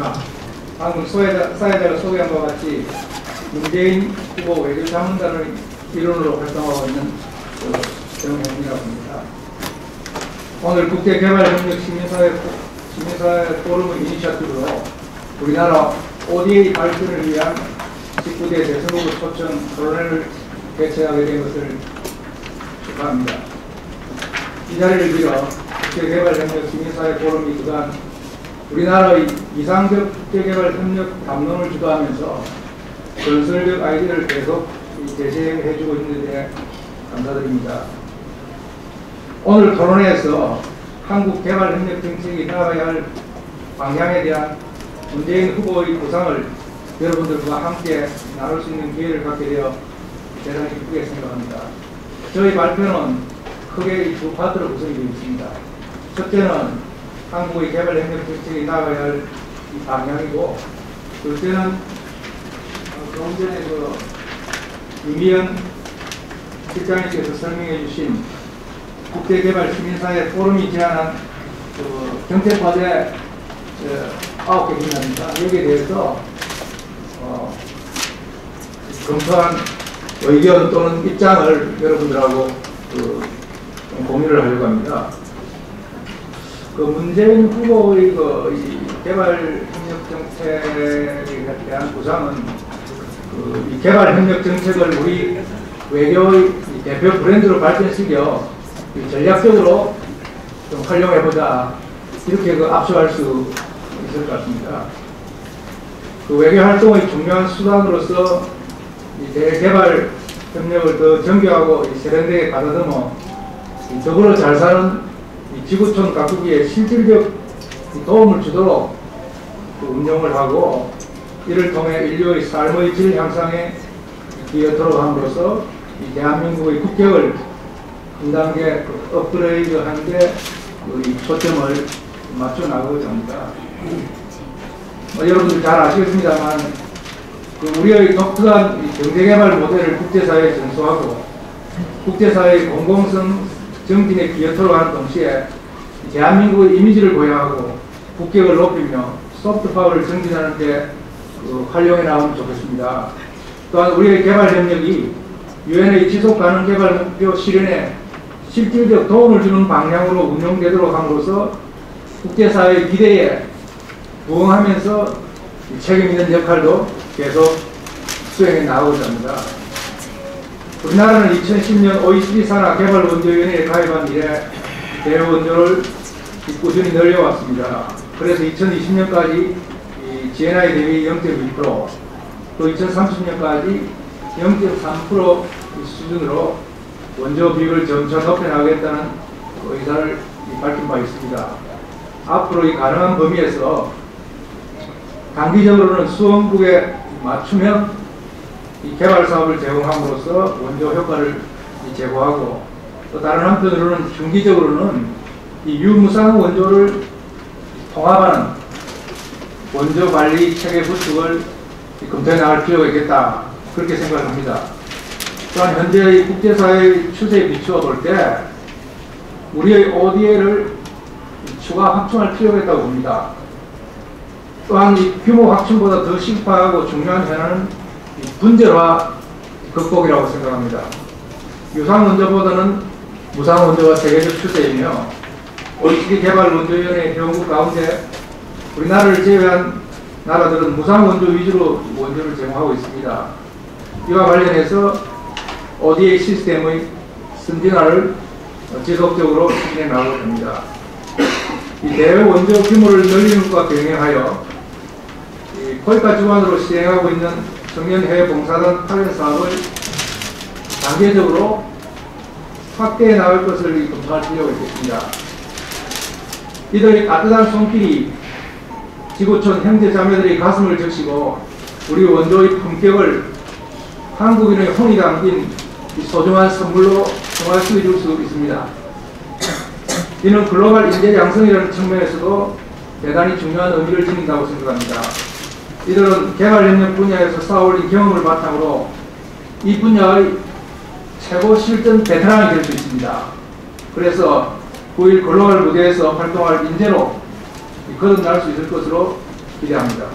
안녕하십니까. 방금 사회자가 소개한 바와 같이 문재인 후보 외교자문단을 일원으로 활동하고 있는 정혜민이라고 합니다. 오늘 국제개발협력 시민사회 포럼의 이니셔티브로 우리나라 ODA 발전을 위한 19대 대선후보 초청 토론회를 개최하게 된 것을 축하합니다. 이 자리를 빌어 국제개발협력 시민사회 포럼이 그간 우리나라의 이상적 국제개발협력 담론을 주도하면서 건설적 아이디어를 계속 제시해주고 있는 데 감사드립니다. 오늘 토론회에서 한국 개발협력 정책이 나아가야 할 방향에 대한 문재인 후보의 구상을 여러분들과 함께 나눌 수 있는 기회를 갖게 되어 대단히 기쁘게 생각합니다. 저희 발표는 크게 두 파트로 구성이 되어 있습니다. 첫째는 한국의 개발협력 정책이 나아가야 할 방향이고, 둘째는 조금 전에 유미연 실장님께서 설명해 주신 국제개발 시민사회 포럼이 제안한 정책과제 9개 분야입니다. 여기에 대해서 검토한 의견 또는 입장을 여러분들하고 공유를 하려고 합니다. 문재인 후보의 개발협력 정책에 대한 구상은 이 개발협력 정책을 우리 외교의 대표 브랜드로 발전시켜 전략적으로 좀 활용해보자, 이렇게 압수할 수 있을 것 같습니다. 외교 활동의 중요한 수단으로서 대개발 협력을 더 정교하고 세련되게 가다듬어 더불어 잘 사는 지구촌 각국에 실질적 도움을 주도록 운영을 하고, 이를 통해 인류의 삶의 질 향상에 기여토록 함으로써 대한민국의 국격을 한 단계 업그레이드 하는데 초점을 맞춰 나가고자 합니다. 여러분들 잘 아시겠습니다만 우리의 독특한 경제개발 모델을 국제사회에 전수하고 국제사회의 공공성 정진에 기여토록 하는 동시에 대한민국의 이미지를 보양하고 국격을 높이며 소프트파워를 정진하는 데 활용해 나가면 좋겠습니다. 또한 우리의 개발협력이 유엔의 지속가능 개발 목표 실현에 실질적 도움을 주는 방향으로 운영되도록 함으로써 국제사회의 기대에 부응하면서 책임 있는 역할도 계속 수행해 나가고자 합니다. 우리나라는 2010년 OECD 산하개발원조위원회에 가입한 이래 대외원조를 꾸준히 늘려왔습니다. 그래서 2020년까지 GNI 대비 0.2%, 또 2030년까지 0.3% 수준으로 원조 비율을 점차 높여나가겠다는 의사를 밝힌 바 있습니다. 앞으로 이 가능한 범위에서 단기적으로는 수원국에 맞추면 이 개발 사업을 제공함으로써 원조 효과를 제고하고, 또 다른 한편으로는 중기적으로는 이 유무상 원조를 통합하는 원조 관리 체계 구축을 검토해 나갈 필요가 있겠다, 그렇게 생각합니다. 또한 현재의 국제사회의 추세에 비추어 볼 때 우리의 ODA를 추가 확충할 필요가 있다고 봅니다. 또한 이 규모 확충보다 더 시급하고 중요한 현안은 분절화 극복이라고 생각합니다. 유상 원조보다는 무상 원조가 세계적 추세이며 OECD 개발원조위원회 회원국 가운데 우리나라를 제외한 나라들은 무상 원조 위주로 원조를 제공하고 있습니다. 이와 관련해서 ODA 시스템의 선진화를 지속적으로 진행해 나가고 있습니다. 이 대외 원조 규모를 늘리는 것과 병행하여 코이카 기반으로 시행하고 있는 청년 해외 봉사단 파견 사업을 단계적으로 확대해 나갈 것을 검토할 필요가 있겠습니다. 이들의 따뜻한 손길이 지구촌 형제자매들의 가슴을 적시고 우리 원조의 품격을 한국인의 혼이 담긴 소중한 선물로 정화시켜 줄 수 있습니다. 이는 글로벌 인재 양성이라는 측면에서도 대단히 중요한 의미를 지닌다고 생각합니다. 이들은 개발협력 분야에서 쌓아올린 경험을 바탕으로 이 분야의 최고 실전 베테랑이 될 수 있습니다. 그래서 9.1 글로벌 무대에서 활동할 인재로 거듭날 수 있을 것으로 기대합니다.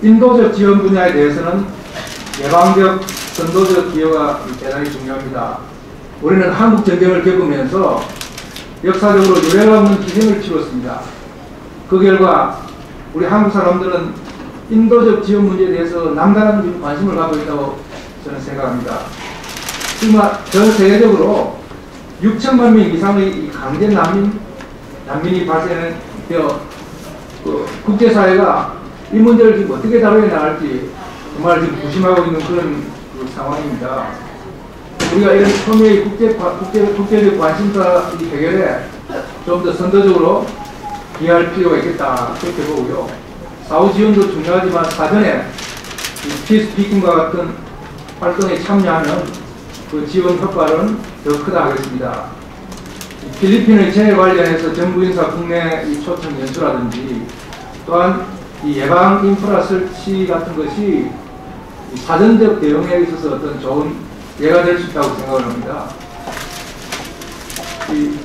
인도적 지원 분야에 대해서는 예방적, 선도적 기여가 대단히 중요합니다. 우리는 한국 전쟁을 겪으면서 역사적으로 유례가 없는 희생을 치렀습니다. 그 결과 우리 한국 사람들은 인도적 지원 문제에 대해서 남다른 관심을 갖고 있다고 저는 생각합니다. 지금 전 세계적으로 6천만 명 이상의 강제 난민이 발생되어 국제사회가 이 문제를 지금 어떻게 다루어 나갈지 정말 지금 부심하고 있는 그런 상황입니다. 우리가 이런 처음에 국제적 관심사 해결에 좀 더 선도적으로 기여할 필요가 있겠다 그렇게 보고요. 사후 지원도 중요하지만 사전에 피스피킹과 같은 활동에 참여하는 그 지원 효과는 더 크다 하겠습니다. 필리핀의 재해 관련해서 정부 인사 국내 초청 연수라든지 또한 이 예방 인프라 설치 같은 것이 사전적 대응에 있어서 어떤 좋은 예가 될 수 있다고 생각을 합니다. 이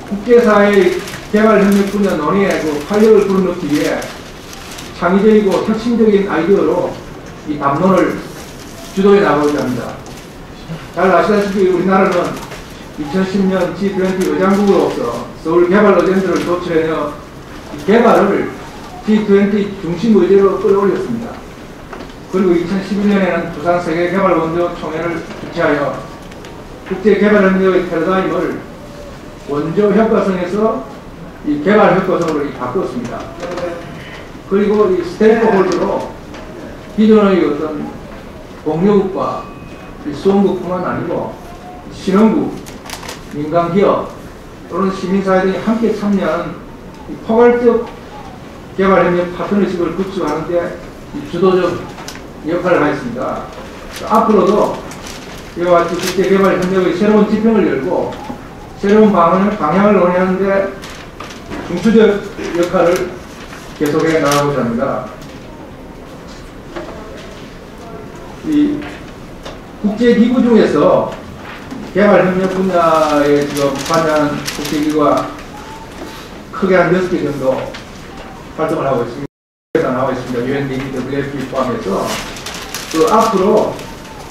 국제사회의 개발협력 분야 논의에 그 활력을 불어넣기 위해 창의적이고 혁신적인 아이디어로 이 담론을 주도해 나가고자 합니다. 잘 아시다시피 우리나라는 2010년 G20 의장국으로서 서울 개발 어젠다를 도출해내어 개발을 G20 중심 의제로 끌어올렸습니다. 그리고 2011년에는 부산 세계개발원조 총회를 주최하여 국제개발협력의 패러다임을 원조 효과성에서 이 개발 효과성으로 바꿨습니다. 그리고 이 스테이크홀더로 기존의 어떤 공유국과 수원국뿐만 아니고 신흥국, 민간기업 또는 시민사회 등이 함께 참여하는 포괄적 개발협력 파트너십을 구축하는 데 주도적 역할을 하였습니다. 앞으로도 이와 같이 국제개발협력의 새로운 지평을 열고 새로운 방향을 논의하는 데 중추적 역할을 계속해 나가고자 합니다. 이 국제기구 중에서 개발협력 분야에 지금 관여하는 국제기구가 크게 한 6개 정도 활동을 하고 있습니다. 나와 있습니다. UNDP 포함해서 그 앞으로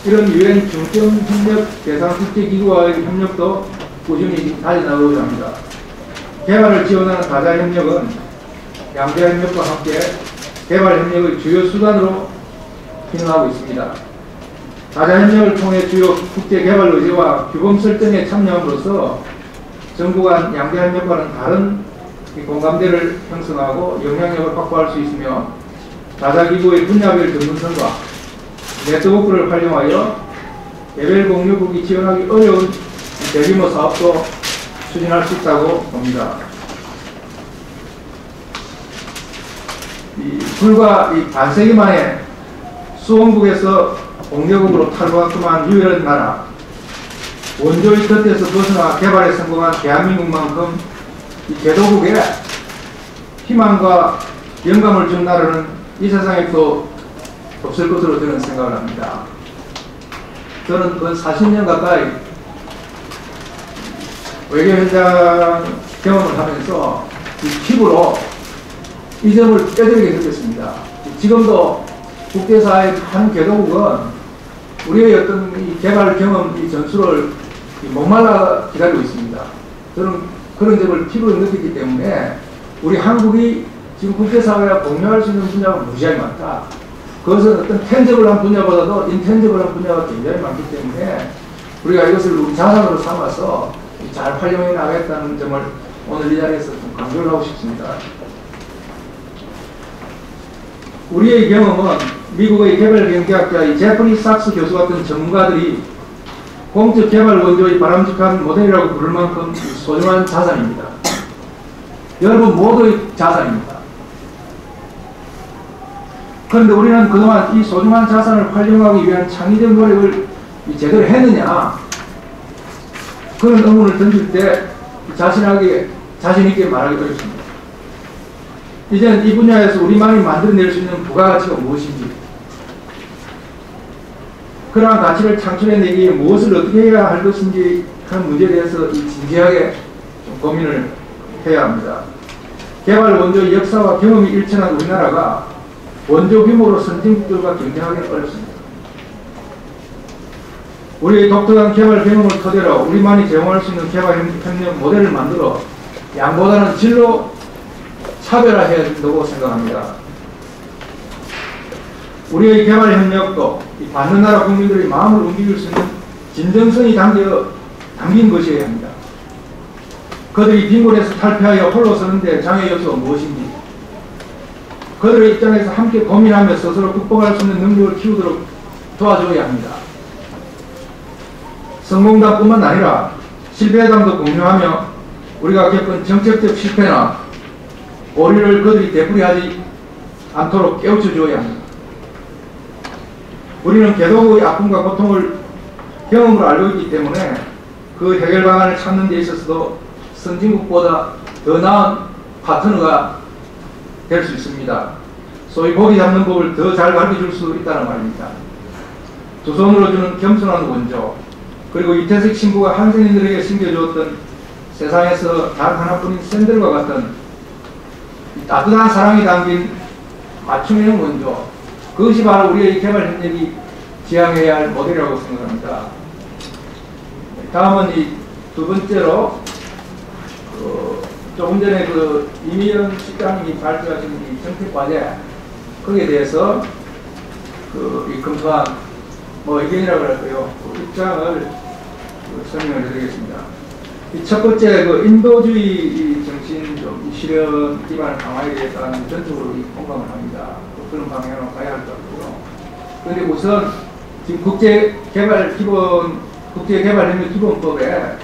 이런 UN 중점협력 대상 국제기구와의 협력도 꾸준히 다져나가고자 합니다. 개발을 지원하는 다자협력은 양자협력과 함께 개발협력의 주요 수단으로 기능하고 있습니다. 다자협력을 통해 주요 국제개발 의제와 규범 설정에 참여함으로써 정부 간 양자협력과는 다른 공감대를 형성하고 영향력을 확보할 수 있으며 다자기구의 분야별 전문성과 네트워크를 활용하여 개별 공유국이 지원하기 어려운 대규모 사업도 추진할 수 있다고 봅니다. 불과 반세기 만에 수원국에서 공여국으로 탈북했구만 유일한 나라, 원조의 곁에서 벗어나 개발에 성공한 대한민국만큼 이 개도국에 희망과 영감을 준 나라는 이 세상에 또 없을 것으로 저는 생각을 합니다. 저는 그 40년 가까이 외교 현장 경험을 하면서 피부로 이 점을 뼈저리게 느꼈습니다. 지금도 국제사회의 한 개도국은 우리의 어떤 이 개발 경험, 이 전술을 목말라 기다리고 있습니다. 저는 그런 점을 피부로 느꼈기 때문에 우리 한국이 지금 국제사회와 공유할 수 있는 분야가 무지하게 많다. 그것은 어떤 텐저블한 분야보다도 인텐저블한 분야가 굉장히 많기 때문에 우리가 이것을 우리 자산으로 삼아서 잘 활용해 나가겠다는 점을 오늘 이 자리에서 좀 강조를 하고 싶습니다. 우리의 경험은 미국의 개발경제학자 제프리 삭스 교수 같은 전문가들이 공적 개발 원조의 바람직한 모델이라고 부를 만큼 소중한 자산입니다. 여러분 모두의 자산입니다. 그런데 우리는 그동안 이 소중한 자산을 활용하기 위한 창의적 노력을 제대로 했느냐, 그런 의문을 던질 때 자신있게 말하기 어렵습니다. 이제는 이 분야에서 우리만이 만들어낼 수 있는 부가가치가 무엇인지, 그러한 가치를 창출해내기 위해 무엇을 어떻게 해야 할 것인지 하는 문제에 대해서 진지하게 좀 고민을 해야 합니다. 개발 원조의 역사와 경험이 일천한 우리나라가 원조 규모로 선진국들과 경쟁하기는 어렵습니다. 우리의 독특한 개발 경험을 토대로 우리만이 제공할 수 있는 개발 협력 모델을 만들어 양보다는 질로 차별화해야 된다고 생각합니다. 우리의 개발 협력도 이 받는 나라 국민들의 마음을 움직일 수 있는 진정성이 담긴 것이어야 합니다. 그들이 빈곤에서 탈피하여 홀로 서는데 장애 요소가 무엇인지, 그들의 입장에서 함께 고민하며 스스로 극복할 수 있는 능력을 키우도록 도와줘야 합니다. 성공담뿐만 아니라 실패담도 공유하며 우리가 겪은 정책적 실패나 오류를 그들이 되풀이하지 않도록 깨우쳐줘야 합니다. 우리는 개독의 아픔과 고통을 경험으로 알고 있기 때문에 그 해결 방안을 찾는 데 있어서도 선진국보다 더 나은 파트너가 될 수 있습니다. 소위 고기 잡는 법을 더 잘 가르쳐줄 수 있다는 말입니다. 두 손으로 주는 겸손한 원조, 그리고 이태석 신부가 한국인들에게 심겨주었던 세상에서 단 하나뿐인 샌들과 같은 따뜻한 사랑이 담긴 맞춤형 원조, 그것이 바로 우리의 개발 협력이 지향해야 할 모델이라고 생각합니다. 다음은 이 두 번째로 조금 전에 이미연 실장님이 발표하신 이 정책과제, 거기에 대해서 이 검토한 의견이라고 할까요? 입장을 설명을 해드리겠습니다. 이 첫 번째 인도주의 정신 실현 기반을 강화에 대해서는 전적으로 공감을 합니다. 그런 방향으로 가야 할 것 같고요. 그런데 우선 지금 국제개발협력 기본법에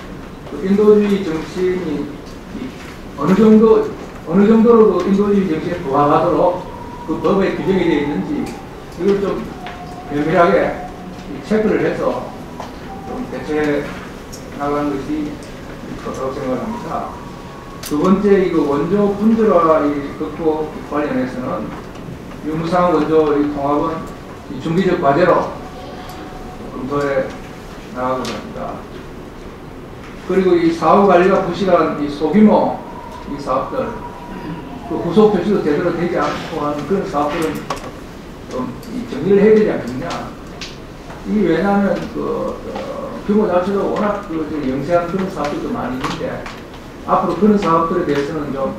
인도주의 정신이 어느 정도로 인도주의 정신에 부합하도록 그 법에 규정이 되어 있는지 이걸 좀 면밀하게 체크를 해서 좀 대처해 나가는 것이 좋다고 생각합니다. 두 번째 원조 분절화 극복 관련해서는 유무상 원조 통합은 중기적 과제로 검토해 나가고자 합니다. 그리고 이 사업 관리가 부실한 소규모 사업들, 후속 표시도 제대로 되지 않고 하는 그런 사업들은 좀 정리를 해야 되지 않겠냐. 왜냐하면 규모 자체도 워낙 영세한 그런 사업들도 많이 있는데 앞으로 그런 사업들에 대해서는 좀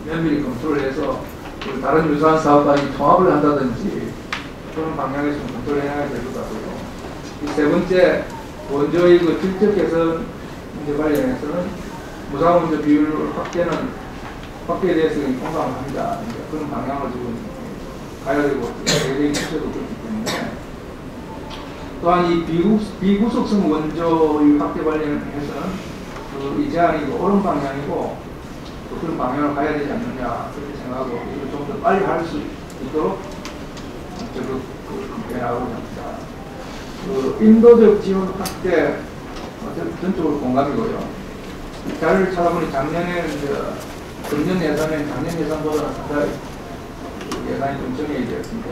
면밀히 검토를 해서 다른 유사한 사업까지 통합을 한다든지 그런 방향에서 검토를 해야 될 것 같고요. 세 번째, 원조의 질적 개선 문제 관련해서는 무상원조 비율 확대에 대해서 공감을 합니다. 그런 방향을 지금 가야 되고, 대대적인 추세도 그렇기 때문에. 또한 이 비구속성 원조의 확대 관련해서는 이 제안이 옳은 방향이고, 그런 방향으로 가야 되지 않느냐, 그렇게 생각하고, 이걸 좀 더 빨리 할 수 있도록 적극 나가고자 합니다. 인도적 지원 확대, 전적으로 공감이고요. 자료를 찾아보니 작년 예산보다 상당히 예산이 좀 정액이 되었는데,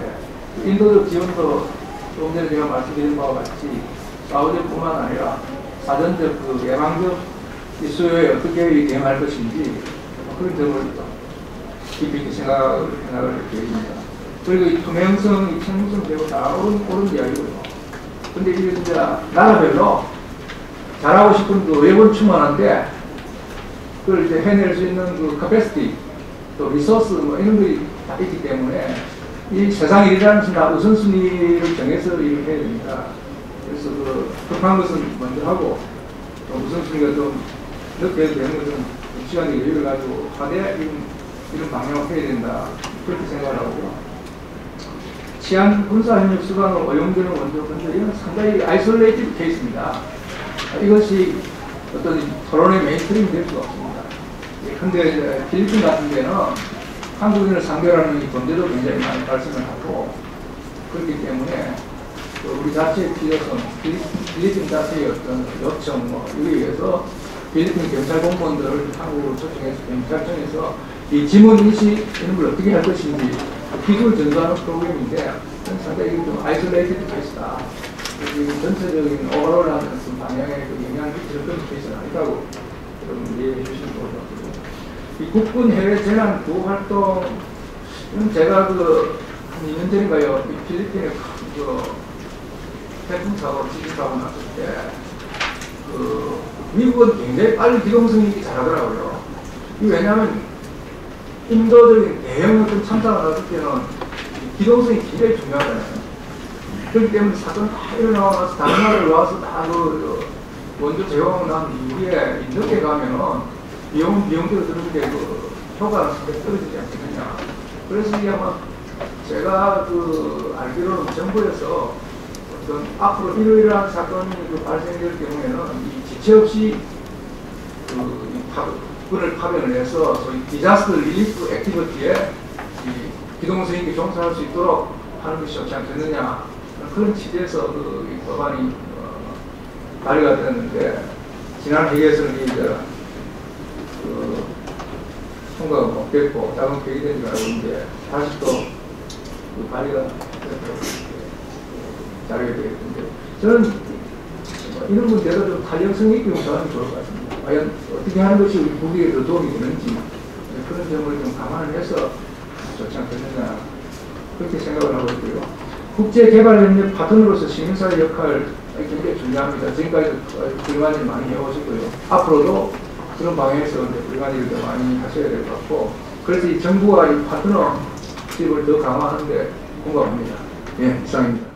인도적 지원도 조금 전에 제가 말씀드린 바와 같이 사후적뿐만 아니라 사전적 예방적 수요에 어떻게 대응할 것인지 그런 점을 깊이 생각을 해나갈 계획입니다. 그리고 이 투명성, 이 책무성 배우 다 옳은 이야기고요. 근데 이게 진짜 나라별로 잘하고 싶은 외원 충만한데 그걸 이제 해낼 수 있는 capacity, 또 리소스 이런 것이 다 있기 때문에 이 세상 일이라는 것은 다 우선순위를 정해서 일을 해야 됩니다. 그래서 급한 것은 먼저 하고 또 우선순위가 좀 늦게 해도 되는 것은 시간의 여유를 가지고 하되 이런 방향을 해야 된다. 그렇게 생각을 하고요. 치안 군사협력 수단으로 오용되는 원조 분들은 상당히 아이솔레이티드 케이스입니다. 이것이 어떤 토론의 메인스트림이 될 수가 없습니다. 그런데 필리핀 같은 데는 한국인을 상대로 하는 이 범죄도 굉장히 많이 발생을 하고 그렇기 때문에 우리 자체의 필요성, 필리핀 자체의 어떤 요청 이에 의해서 필리핀 경찰 공무원들을 한국으로 초청해서 경찰청에서 이 지문인식 이런 걸 어떻게 할 것인지 기술 전수하는 프로그램인데 상당히 좀 아이솔레이티드 케이스다. 전체적인 오버롤하는 방향에 영향을 끼치는 그런 케이스는 아니다고 좀 이해해 주시면 좋을 것 같고 이 국군 해외 재난 구호 활동, 제가 한 2년 전인가요, 이 필리핀에 태풍 사고, 지진 사고 났을 때, 미국은 굉장히 빨리 기동성 있게 잘하더라고요. 왜냐하면 인도적인 대형 어떤 참사가 났을 때는 기동성이 굉장히 중요하잖아요. 그렇기 때문에 사건 다 일어나고 나서 다른 나라를 와서 다 원조 제공하고 난 이후에 늦게 가면은 비용대로 드는데 효과가 상당히 떨어지지 않겠느냐. 그래서 이게 아마 제가 알기로는 정부에서 어떤 앞으로 이러이러한 사건이 발생될 경우에는 이 지체 없이 군을 파병을 해서 소위 디자스터 릴리프 액티비티에 기동성 있게 종사할 수 있도록 하는 것이 좋지 않겠느냐. 그런 취지에서 이 법안이 발의가 되었는데, 지난 회의에서는 이제 통과가 못 됐고, 자금 폐기된 줄 알고 있는데, 다시 또 발의가 되었다고 자료가 되겠는데, 저는 이런 문제가 좀 탄력성 있게 운영하면 좋을 것 같습니다. 과연 어떻게 하는 것이 우리 국익에 더 도움이 되는지, 그런 점을 좀 감안을 해서 좋지 않겠느냐, 그렇게 생각을 하고 있고요. 국제개발협력 파트너로서 시민사회 역할 굉장히 중요합니다. 지금까지 훌륭한 일 많이 해오시고요. 앞으로도 그런 방향에서 훌륭한 일을 더 많이 하셔야 될 것 같고, 그래서 이 정부와 이 파트너십을 더 강화하는 데 공감합니다. 예, 이상입니다.